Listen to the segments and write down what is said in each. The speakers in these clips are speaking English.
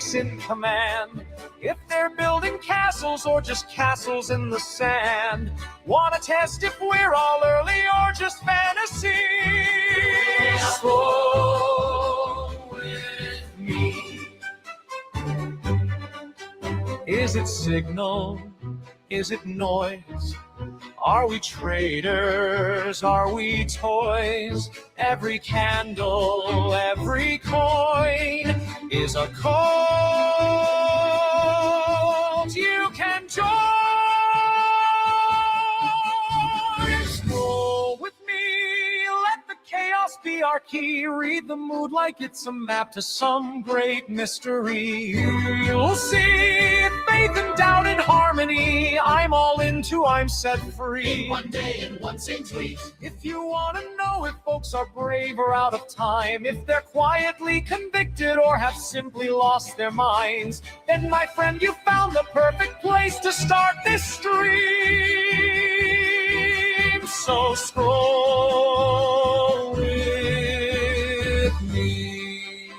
folks in command. If they're building castles or just castles in the sand. Wanna test if we're all early or just fantasy? Scroll with me. Is it signal? Is it noise? Are we traitors? Are we toys? Every candle, every coin is a cult you can join. Scroll with me, let the chaos be our key. Read the mood like it's a map to some great mystery. You'll see faith and doubt and harmony. I'm all into, I'm set free. In one day in one same tweet. If you want to know if folks are brave or out of time, if they're quietly convicted or have simply lost their minds, then my friend, you found the perfect place to start this stream. So scroll with me.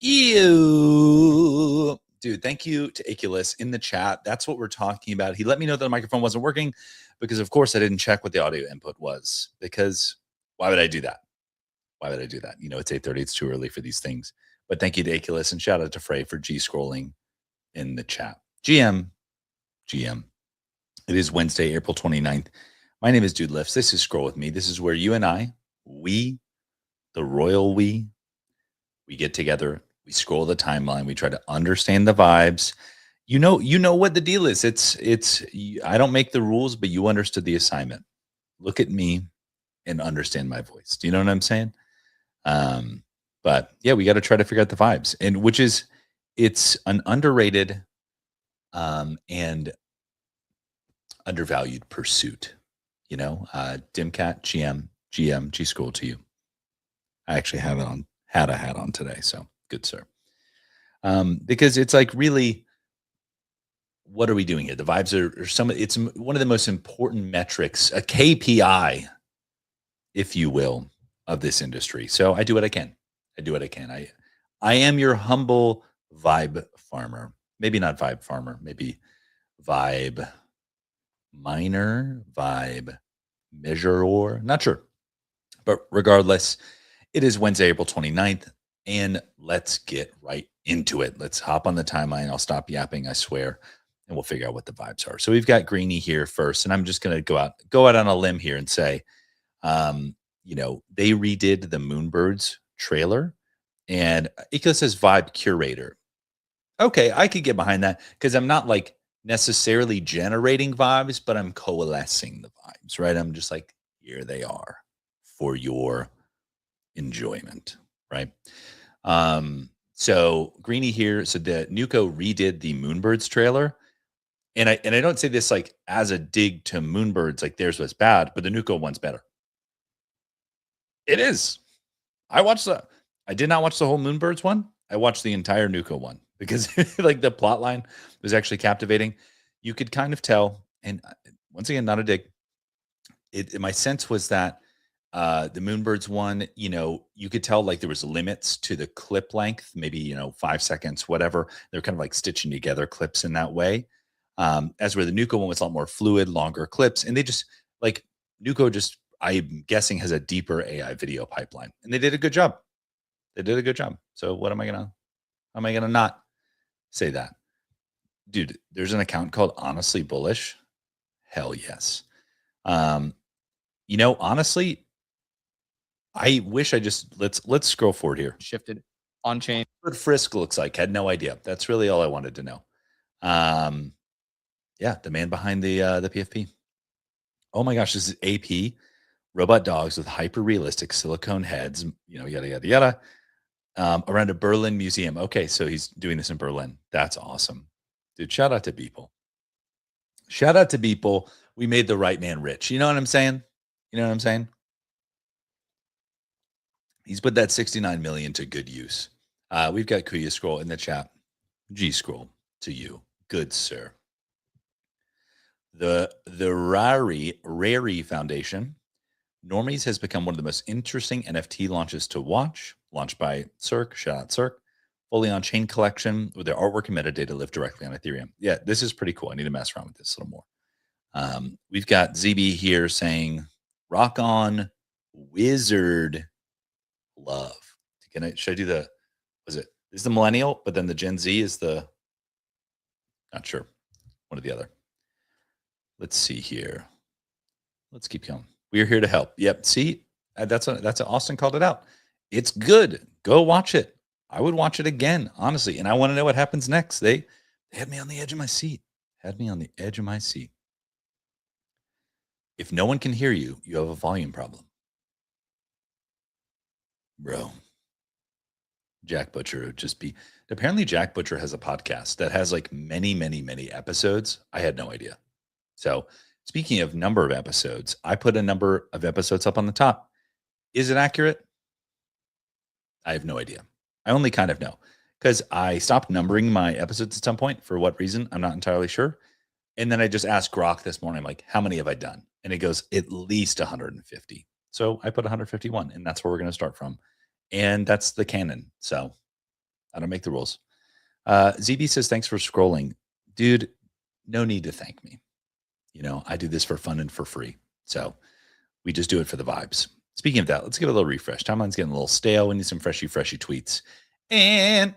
Ew. Dude, thank you to Aculus in the chat. That's what we're talking about. He let me know that the microphone wasn't working because, of course, I didn't check what the audio input was. Because why would I do that? Why would I do that? You know, it's 8:30. It's too early for these things. But thank you to Aculus and shout out to Frey for G-scrolling in the chat. GM. It is Wednesday, April 29th. My name is Dude Lifts. This is Scroll With Me. This is where you and I, we, the royal we get together. We scroll the timeline. We try to understand the vibes. You know what the deal is. It's. I don't make the rules, but you understood the assignment. Look at me and understand my voice. Do you know what I'm saying? But yeah, we got to try to figure out the vibes, and it's an underrated, and undervalued pursuit. You know, Dimcat, GM, G School to you. I actually had a hat on today, so. Good, sir. Because it's like, really, what are we doing here? The vibes are it's one of the most important metrics, a KPI, if you will, of this industry. So I do what I can. I am your humble vibe farmer. Maybe not vibe farmer, maybe vibe miner, vibe measurer. Not sure. But regardless, it is Wednesday, April 29th. And let's get right into it. Let's hop on the timeline. I'll stop yapping, I swear, and we'll figure out what the vibes are. So we've got Greeny here first, and I'm just going to go out on a limb here and say, they redid the Moonbirds trailer, and Ika says vibe curator. Okay, I could get behind that because I'm not like necessarily generating vibes, but I'm coalescing the vibes, right? I'm just like, here they are for your enjoyment, right? So Greeny here said that Nuko redid the Moonbirds trailer. And I don't say this like as a dig to Moonbirds, like theirs was bad, but the Nuko one's better. It is. I did not watch the whole Moonbirds one. I watched the entire Nuko one because like the plot line was actually captivating. You could kind of tell, and once again, not a dig. My sense was that the Moonbirds one, you could tell like there was limits to the clip length, maybe, 5 seconds, whatever. They're kind of like stitching together clips in that way. As where the Nuko one was a lot more fluid, longer clips. And they just like Nuko just, I'm guessing, has a deeper AI video pipeline, and they did a good job. So what am I going to not say that? Dude, there's an account called Honestly Bullish. Hell yes. Honestly, I wish I just let's scroll forward here. Shifted on chain. What Frisk looks like. Had no idea. That's really all I wanted to know. Yeah, the man behind the PFP. Oh my gosh, this is AP robot dogs with hyper realistic silicone heads. Yada yada yada. Around a Berlin museum. Okay, so he's doing this in Berlin. That's awesome, dude. Shout out to Beeple. We made the right man rich. You know what I'm saying? He's put that 69 million to good use. We've got Kuya Scroll in the chat. G Scroll to you, good sir. The Rari Foundation Normies has become one of the most interesting NFT launches to watch. Launched by Cirque, shout out Cirque. Fully on-chain collection with their artwork and metadata live directly on Ethereum. Yeah, this is pretty cool. I need to mess around with this a little more. We've got ZB here saying, rock on wizard love. Should I do this is the millennial, but then the Gen Z is the, not sure, one or the other. Let's see here. Let's keep going. We are here to help. Yep. See, that's Austin called it out. It's good. Go watch it. I would watch it again, honestly. And I want to know what happens next. They had me on the edge of my seat. If no one can hear you, you have a volume problem. Bro. Jack Butcher would just be. Apparently, Jack Butcher has a podcast that has like many, many, many episodes. I had no idea. So, speaking of number of episodes, I put a number of episodes up on the top. Is it accurate? I have no idea. I only kind of know because I stopped numbering my episodes at some point. For what reason? I'm not entirely sure. And then I just asked Grok this morning, I'm like, how many have I done? And it goes, at least 150. So I put 151, and that's where we're going to start from. And that's the canon. So I don't make the rules. ZB says, thanks for scrolling. Dude, no need to thank me. I do this for fun and for free. So we just do it for the vibes. Speaking of that, let's give it a little refresh. Timeline's getting a little stale. We need some freshy tweets. And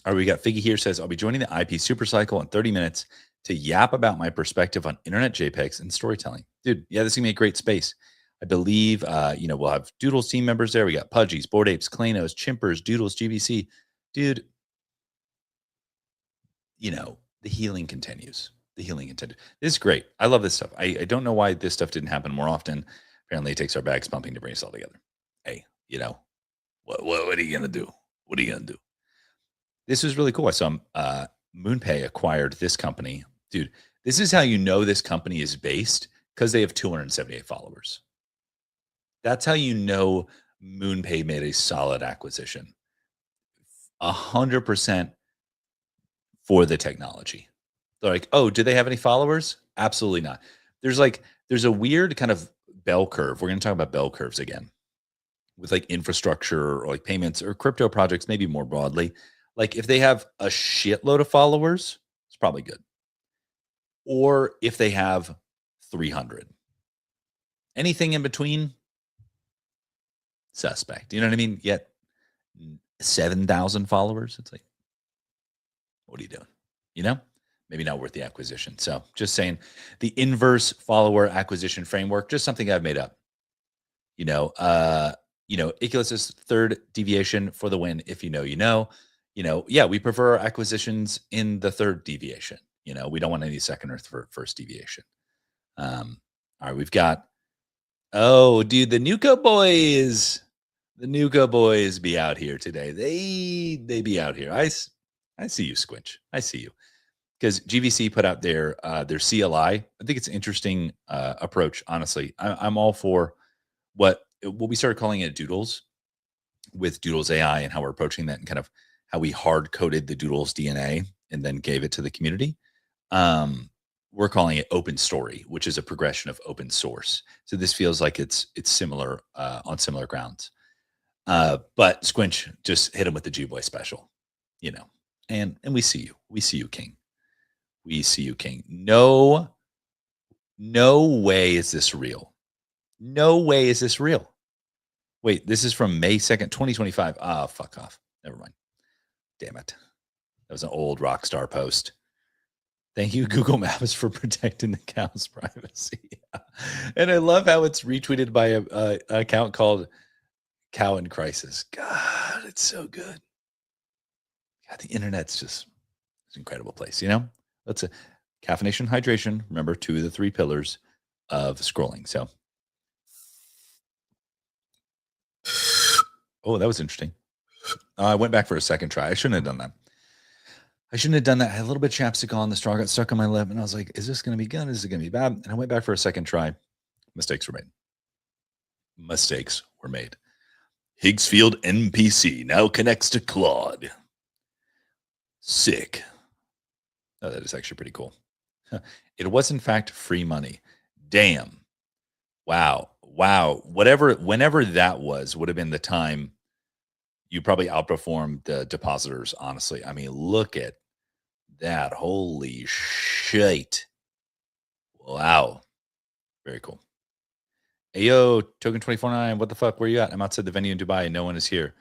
we got Figgy here says, I'll be joining the IP Supercycle in 30 minutes to yap about my perspective on internet JPEGs and storytelling. Dude, yeah, this is going to be a great space. I believe, we'll have Doodles team members there. We got Pudgies, Bored Apes, Klanos, Chimpers, Doodles, GBC. Dude, the healing continues. This is great. I love this stuff. I don't know why this stuff didn't happen more often. Apparently, it takes our bags pumping to bring us all together. Hey, what are you going to do? What are you going to do? This is really cool. I saw MoonPay acquired this company. Dude, this is how you know this company is based, because they have 278 followers. That's how you know MoonPay made a solid acquisition. 100% for the technology. They're like, oh, do they have any followers? Absolutely not. There's a weird kind of bell curve. We're going to talk about bell curves again with like infrastructure or like payments or crypto projects, maybe more broadly. Like if they have a shitload of followers, it's probably good. Or if they have 300. Anything in between, suspect. You know what I mean? Yet 7,000 followers. It's like, what are you doing? Maybe not worth the acquisition. So just saying, the inverse follower acquisition framework, just something I've made up. Iculus' third deviation for the win. If you know. Yeah, we prefer our acquisitions in the third deviation. We don't want any second or first deviation. All right, we've got, dude, the Nuco boys. The Nuco boys be out here today. They be out here. I see you, Squinch. I see you. Because GVC put out their CLI. I think it's an interesting approach, honestly. I'm all for what we started calling it Doodles, with Doodles AI, and how we're approaching that, and kind of how we hard coded the Doodles DNA and then gave it to the community. We're calling it Open Story, which is a progression of open source. So this feels like it's similar on similar grounds. But Squinch just hit him with the G-Boy special, and we see you. We see you, King. We see you, King. No way is this real. No way is this real. Wait, this is from May 2nd, 2025. Ah, fuck off. Never mind. Damn it. That was an old Rockstar post. Thank you, Google Maps, for protecting the cow's privacy. And I love how it's retweeted by a account called Cow in Crisis. God, it's so good. God, the internet's just it's an incredible place, That's a caffeination, hydration. Remember, 2 of the 3 pillars of scrolling. So, that was interesting. I went back for a second try. I shouldn't have done that. I had a little bit of chapstick on. The straw got stuck on my lip, and I was like, is this going to be good? Is it going to be bad? And I went back for a second try. Mistakes were made. Higgsfield NPC now connects to Claude. Sick. Oh, that is actually pretty cool. It was, in fact, free money. Damn. Wow. wow, whenever that was, would have been the time you probably outperformed the depositors, honestly. I mean, look at that. Holy shit. Wow. Very cool. Hey, yo, Token 249, what the fuck? Where you at? I'm outside the venue in Dubai. No one is here.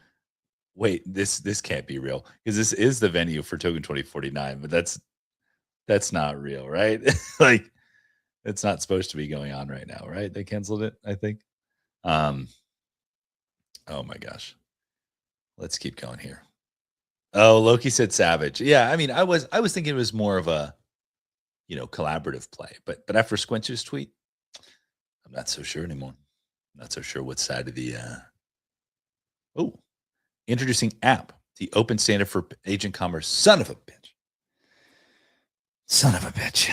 Wait, this can't be real because this is the venue for Token 2049, but that's not real, right? Like, it's not supposed to be going on right now, right? They canceled it, I think. Um, oh my gosh. Let's keep going here. Oh, Loki said Savage. Yeah, I mean, I was thinking it was more of a collaborative play, but after Squinch's tweet, I'm not so sure anymore. Not so sure what side of the oh, introducing app, the open standard for agent commerce. Son of a bitch. Son of a bitch.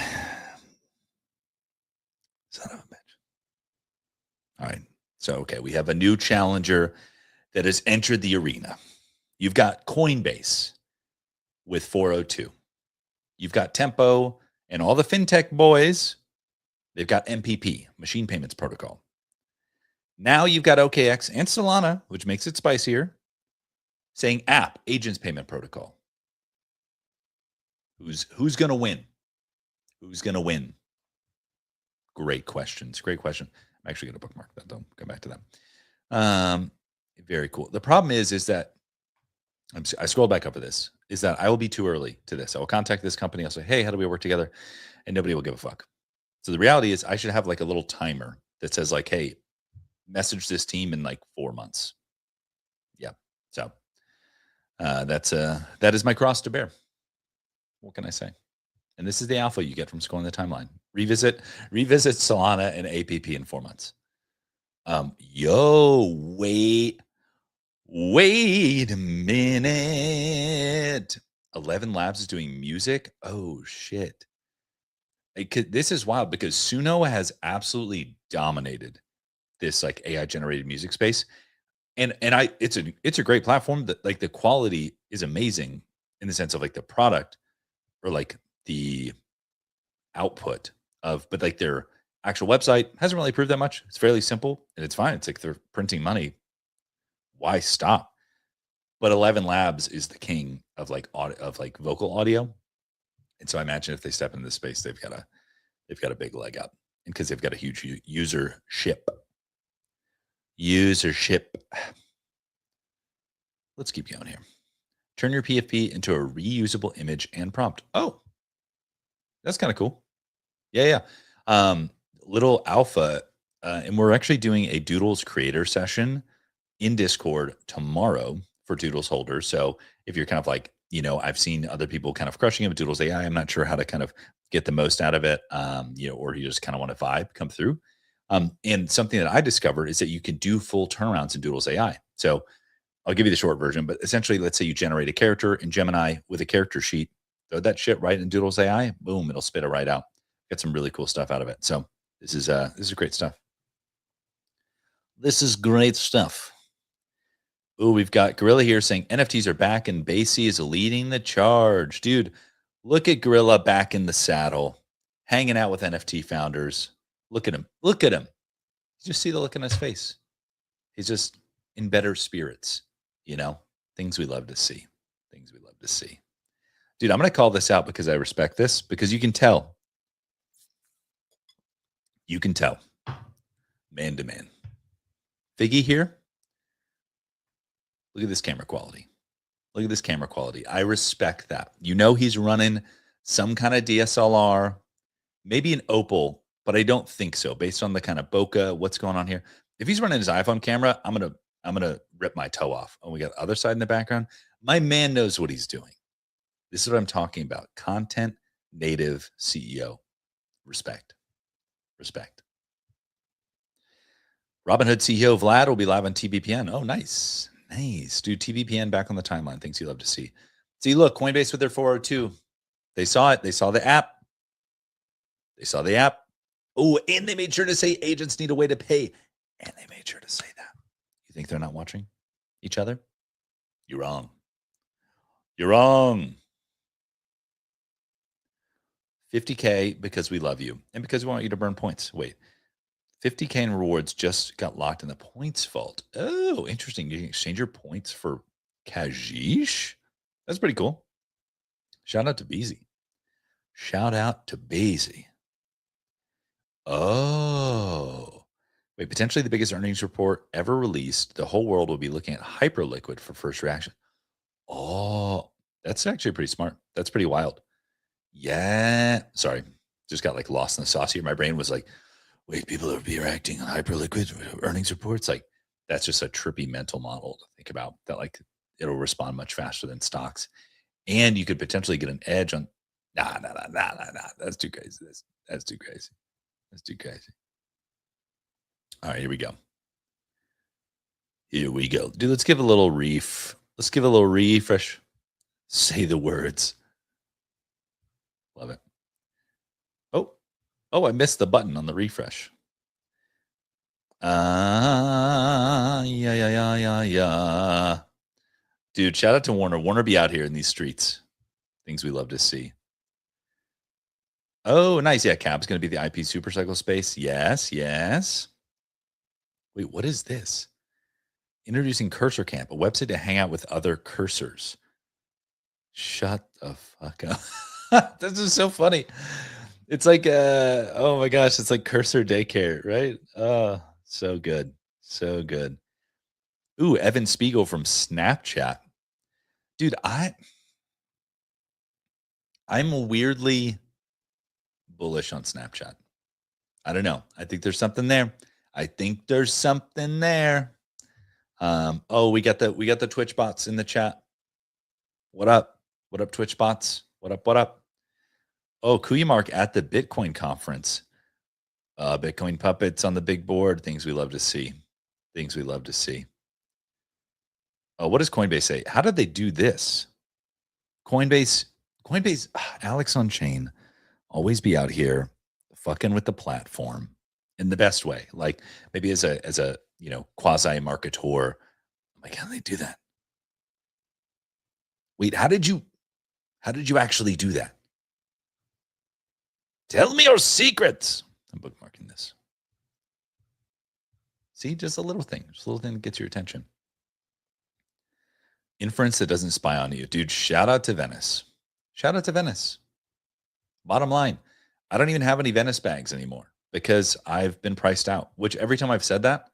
Son of a bitch. All right. So okay, we have a new challenger that has entered the arena. You've got Coinbase with 402. You've got Tempo and all the fintech boys. They've got MPP, Machine Payments Protocol. Now you've got OKX and Solana, which makes it spicier, saying app, Agents Payment Protocol. Who's going to win? Who's going to win? Great questions. Great question. I'm actually going to bookmark that. Don't come back to that. Very cool. The problem is that I scroll back up to this, is that I will be too early to this. I will contact this company. I'll say, hey, how do we work together? And nobody will give a fuck. So the reality is I should have like a little timer that says like, hey, message this team in like 4 months. Yeah. So that is my cross to bear. What can I say? And this is the alpha you get from scrolling the timeline. Revisit Solana and APP in 4 months. Wait a minute. 11 Labs is doing music. Oh shit. This is wild because Suno has absolutely dominated this like AI generated music space. And it's a great platform that like the quality is amazing in the sense of like the product or like the output of, but like their actual website hasn't really proved that much. It's fairly simple and it's fine. It's like they're printing money. Why stop? But 11 Labs is the king of like vocal audio. And so I imagine if they step into this space, they've got a big leg up, and because they've got a huge usership. Let's keep going here. Turn your PFP into a reusable image and prompt. Oh, that's kind of cool. Yeah. Little alpha, and we're actually doing a Doodles creator session in Discord tomorrow for Doodles holders. So if you're kind of like, I've seen other people kind of crushing it with Doodles AI. I'm not sure how to kind of get the most out of it, or you just kind of want to vibe come through. And something that I discovered is that you can do full turnarounds in Doodles AI. So I'll give you the short version, but essentially, let's say you generate a character in Gemini with a character sheet, throw that shit right in Doodles AI, boom, it'll spit it right out. Get some really cool stuff out of it. So this is great stuff. This is great stuff. Oh, we've got Gorilla here saying NFTs are back and Basie is leading the charge. Dude, look at Gorilla back in the saddle, hanging out with NFT founders. Look at him. Look at him. You just see the look on his face. He's just in better spirits, things we love to see. Things we love to see. Dude, I'm going to call this out because I respect this, because you can tell. You can tell. Man to man. Figgy here. Look at this camera quality. Look at this camera quality. I respect that. He's running some kind of DSLR, maybe an Opal, but I don't think so based on the kind of bokeh, what's going on here. If he's running his iPhone camera, I'm going to rip my toe off. Oh, we got the other side in the background. My man knows what he's doing. This is what I'm talking about. Content native CEO. Respect. Robinhood CEO Vlad will be live on TBPN. Oh, nice. Dude, TBPN back on the timeline. Things you love to see. See, look, Coinbase with their 402. They saw it. They saw the app. Oh, and they made sure to say agents need a way to pay. And they made sure to say that. You think they're not watching each other? You're wrong. 50K because we love you and because we want you to burn points. Wait, 50K in rewards just got locked in the points vault. Oh, interesting. You can exchange your points for Kajish. That's pretty cool. Shout out to Beezy. Shout out to Beezy. Oh. Wait, potentially the biggest earnings report ever released. The whole world will be looking at Hyperliquid for first reaction. Oh, that's actually pretty smart. That's pretty wild. Yeah. Sorry. Just got like lost in the sauce here. My brain was like, wait, people are reacting on Hyperliquid earnings reports. Like, that's just a trippy mental model to think about that, like, it'll respond much faster than stocks. And you could potentially get an edge on. Nah. That's too crazy. That's too crazy. That's too crazy. All right, here we go. Here we go. Dude, let's give a little Let's give a little refresh. Say the words. Love it. Oh, I missed the button on the refresh. Yeah. Dude, shout out to Warner. Warner be out here in these streets. Things we love to see. Oh, nice. Yeah, Cab's going to be the IP Supercycle space. Yes. Wait, what is this? Introducing Cursor Camp, a website to hang out with other cursors. Shut the fuck up. This is so funny. It's like, oh my gosh, it's like cursor daycare, right? Oh, so good. So good. Ooh, Evan Spiegel from Snapchat. Dude, I'm weirdly bullish on Snapchat. I don't know. I think there's something there. Oh, we got the Twitch bots in the chat. What up? What up, Twitch bots? What up? Oh, Kuyamark at the Bitcoin conference. Bitcoin puppets on the big board. Things we love to see. Oh, what does Coinbase say? How did they do this? Coinbase, Alex on chain, always be out here fucking with the platform in the best way. Like maybe as a quasi marketeur. Like, how do they do that? Wait, how did you actually do that? Tell me your secrets. I'm bookmarking this. See, just a little thing that gets your attention. Inference that doesn't spy on you. Dude, shout out to Venice. Bottom line, I don't even have any Venice bags anymore because I've been priced out, which every time I've said that,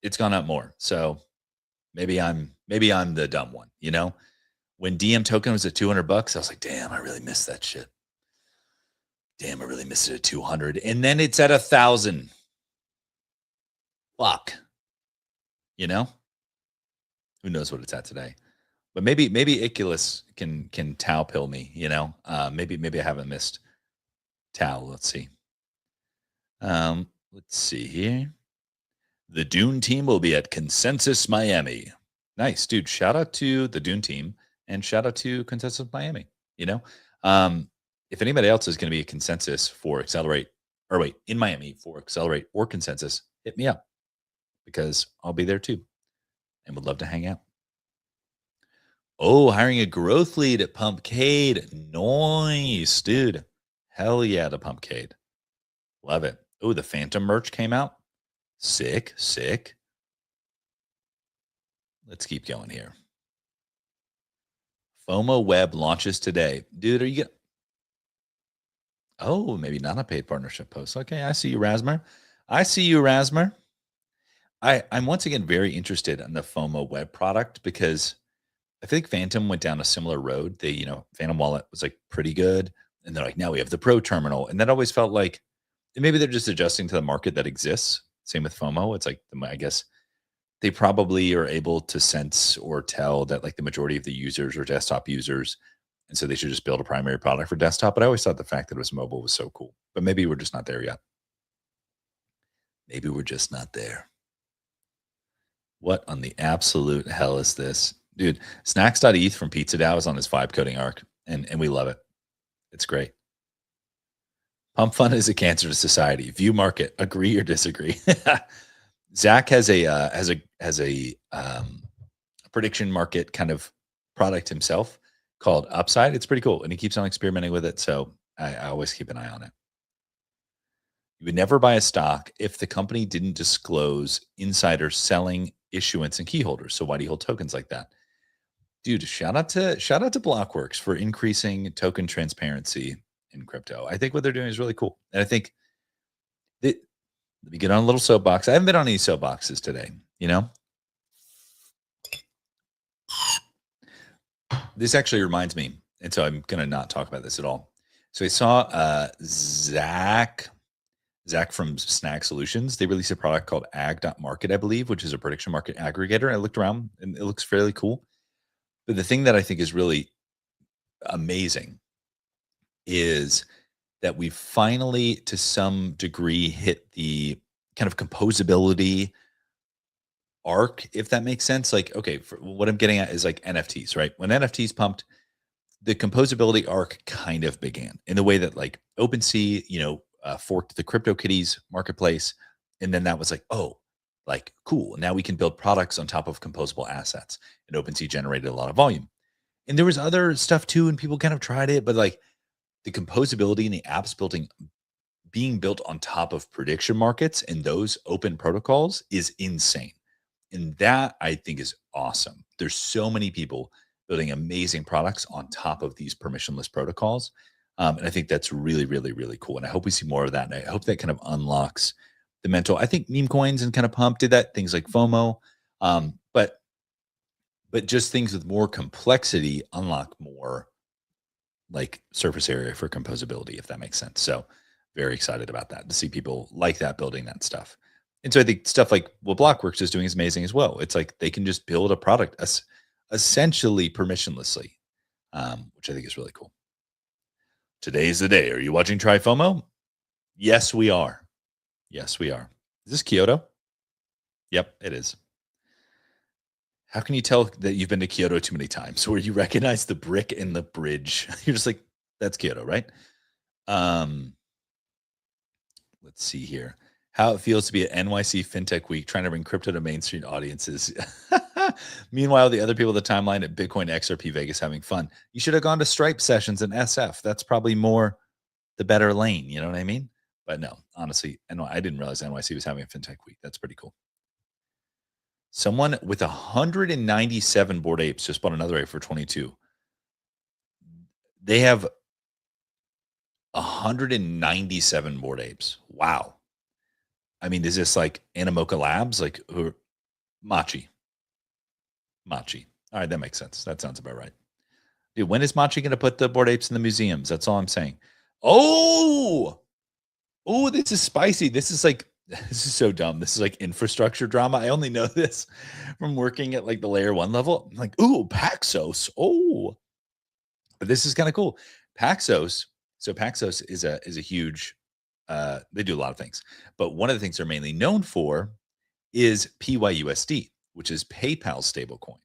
it's gone up more. So maybe I'm the dumb one, you know? When DM token was at $200, I was like, damn, I really missed that shit. Damn, I really missed it at 200. And then it's at 1,000. Fuck. You know? Who knows what it's at today? But maybe Iculus can Tau pill me, you know? Maybe I haven't missed Tau. Let's see. Let's see here. The Dune team will be at Consensus Miami. Nice, dude. Shout out to the Dune team and shout out to Consensus Miami. You know, if anybody else is going to be a Consensus for Accelerate, in Miami for Accelerate or Consensus, hit me up because I'll be there too and would love to hang out. Oh, hiring a growth lead at Pumpcade. Nice, dude. Hell yeah to Pumpcade. Love it. Oh, the Phantom merch came out. Sick. Let's keep going here. FOMO Web launches today. Dude, are you get? Oh, maybe not a paid partnership post. Okay, I see you, Rasmer. I'm once again very interested in the FOMO Web product because I think Phantom went down a similar road. They, Phantom Wallet was like pretty good. And they're like, now we have the Pro Terminal. And that always felt like maybe they're just adjusting to the market that exists. Same with FOMO. It's like, I guess they probably are able to sense or tell that like the majority of the users are desktop users. And so they should just build a primary product for desktop. But I always thought the fact that it was mobile was so cool. But maybe we're just not there yet. Maybe we're just not there. What on the absolute hell is this? Dude, Snacks.eth from Pizza DAO is on his vibe coding arc, and we love it. It's great. Pump fund is a cancer to society. View market, agree or disagree. Zach has a prediction market kind of product himself called Upside. It's pretty cool, and he keeps on experimenting with it. So I always keep an eye on it. You would never buy a stock if the company didn't disclose insider selling, issuance, and key holders. So why do you hold tokens like that? Dude, shout out to Blockworks for increasing token transparency in crypto. I think what they're doing is really cool. And I think that, let me get on a little soapbox. I haven't been on any soapboxes today, you know? This actually reminds me, and so I'm going to not talk about this at all. So I saw Zach from Snag Solutions. They released a product called ag.market, I believe, which is a prediction market aggregator. I looked around and it looks fairly cool. But the thing that I think is really amazing is that we finally, to some degree, hit the kind of composability arc, if that makes sense. Like, okay, what I'm getting at is like NFTs, right? When NFTs pumped, the composability arc kind of began in the way that like OpenSea, forked the CryptoKitties marketplace. And then that was like, oh, like cool. Now we can build products on top of composable assets. And OpenSea generated a lot of volume. And there was other stuff too, and people kind of tried it, but like the composability and the apps being built on top of prediction markets and those open protocols is insane. And that I think is awesome. There's so many people building amazing products on top of these permissionless protocols. And I think that's really, really, really cool. And I hope we see more of that. And I hope that kind of unlocks the mental. I think meme coins and kind of pump did that, things like FOMO. But just things with more complexity unlock more like surface area for composability, if that makes sense. So very excited about that, to see people like that building that stuff. And so I think stuff like what Blockworks is doing is amazing as well. It's like they can just build a product essentially permissionlessly, which I think is really cool. Today's the day. Are you watching TriFOMO? Yes, we are. Yes, we are. Is this Kyoto? Yep, it is. How can you tell that you've been to Kyoto too many times, where you recognize the brick in the bridge? You're just like, that's Kyoto, right? Let's see here. How it feels to be at NYC FinTech Week, trying to bring crypto to mainstream audiences. Meanwhile, the other people at the timeline at Bitcoin XRP Vegas having fun. You should have gone to Stripe sessions in SF. That's probably more the better lane. You know what I mean? But no, honestly, I didn't realize NYC was having a FinTech Week. That's pretty cool. Someone with 197 Bored Apes just bought another ape for 22. They have 197 Bored Apes. Wow. I mean, is this like Animoca Labs? Like Machi? All right, that makes sense. That sounds about right. Dude, when is Machi going to put the Bored Apes in the museums? That's all I'm saying. Oh, this is spicy. This is so dumb. This is like infrastructure drama. I only know this from working at like the layer 1 level. I'm like, ooh, Paxos. Oh, but this is kind of cool. Paxos. So Paxos is a huge, they do a lot of things, but one of the things they're mainly known for is PYUSD, which is PayPal's stablecoin.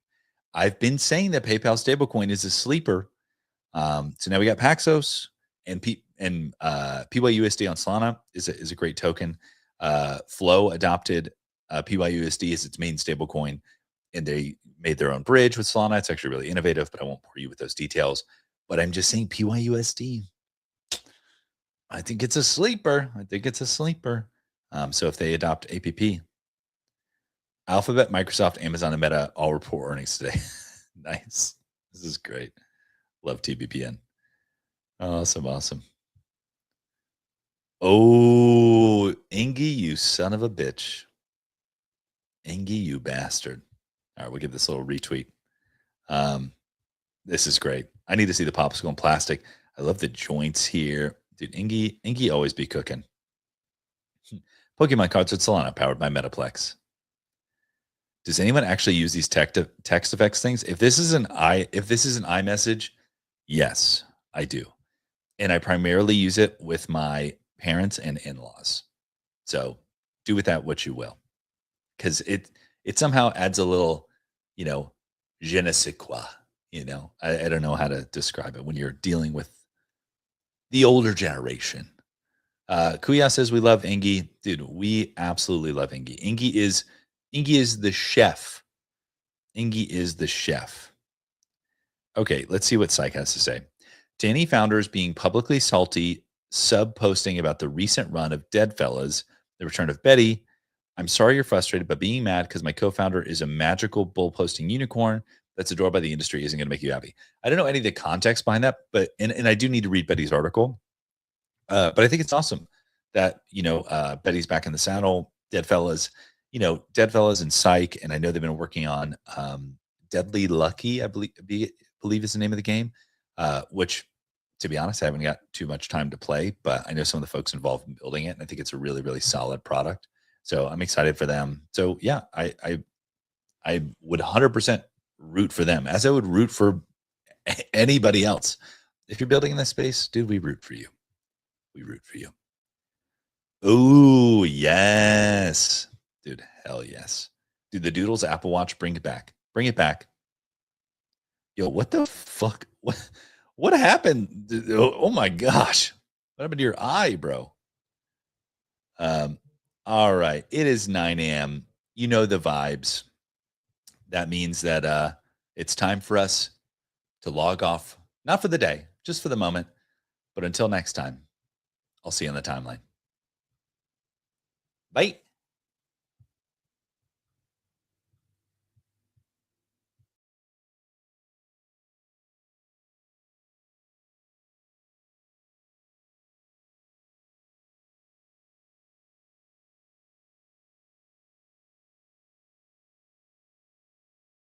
I've been saying that PayPal stablecoin is a sleeper. So now we got Paxos and PYUSD on Solana is a great token. Flow adopted PYUSD as its main stablecoin, and they made their own bridge with Solana. It's actually really innovative, but I won't bore you with those details. But I'm just saying PYUSD. I think it's a sleeper. So if they adopt APP, Alphabet, Microsoft, Amazon, and Meta all report earnings today. Nice. This is great. Love TBPN. Awesome. Oh, Ingy, you son of a bitch. Ingy, you bastard. All right, we'll give this a little retweet. This is great. I need to see the popsicle in plastic. I love the joints here. Dude, Ingy always be cooking. Pokemon cards with Solana, powered by Metaplex. Does anyone actually use these text effects things? If this is an iMessage, yes, I do. And I primarily use it with my parents and in-laws. So do with that what you will. Because it somehow adds a little, je ne sais quoi, I don't know how to describe it when you're dealing with the older generation. Kuya says we love Ingy. Dude, we absolutely love Ingy. Ingy is the chef. Ingy is the chef. Okay, let's see what Psych has to say. To any founders being publicly salty sub posting about the recent run of Deadfellas, the return of Betty. I'm sorry you're frustrated, but being mad because my co-founder is a magical bull posting unicorn that's adored by the industry isn't going to make you happy. I don't know any of the context behind that, but and I do need to read Betty's article. But I think it's awesome that Betty's back in the saddle. Deadfellas, Deadfellas and Psych, and I know they've been working on Deadly Lucky, I believe is the name of the game, which, to be honest, I haven't got too much time to play, but I know some of the folks involved in building it, and I think it's a really, really solid product. So I'm excited for them. So yeah, I would 100% root for them, as I would root for anybody else. If you're building in this space, dude, we root for you. We root for you. Oh, yes. Dude, hell yes. Dude, the Doodles Apple Watch, bring it back. Bring it back. Yo, what the fuck? What happened? Oh my gosh. What happened to your eye, bro? All right. It is 9 a.m. You know the vibes. That means that it's time for us to log off, not for the day, just for the moment. But until next time, I'll see you on the timeline. Bye.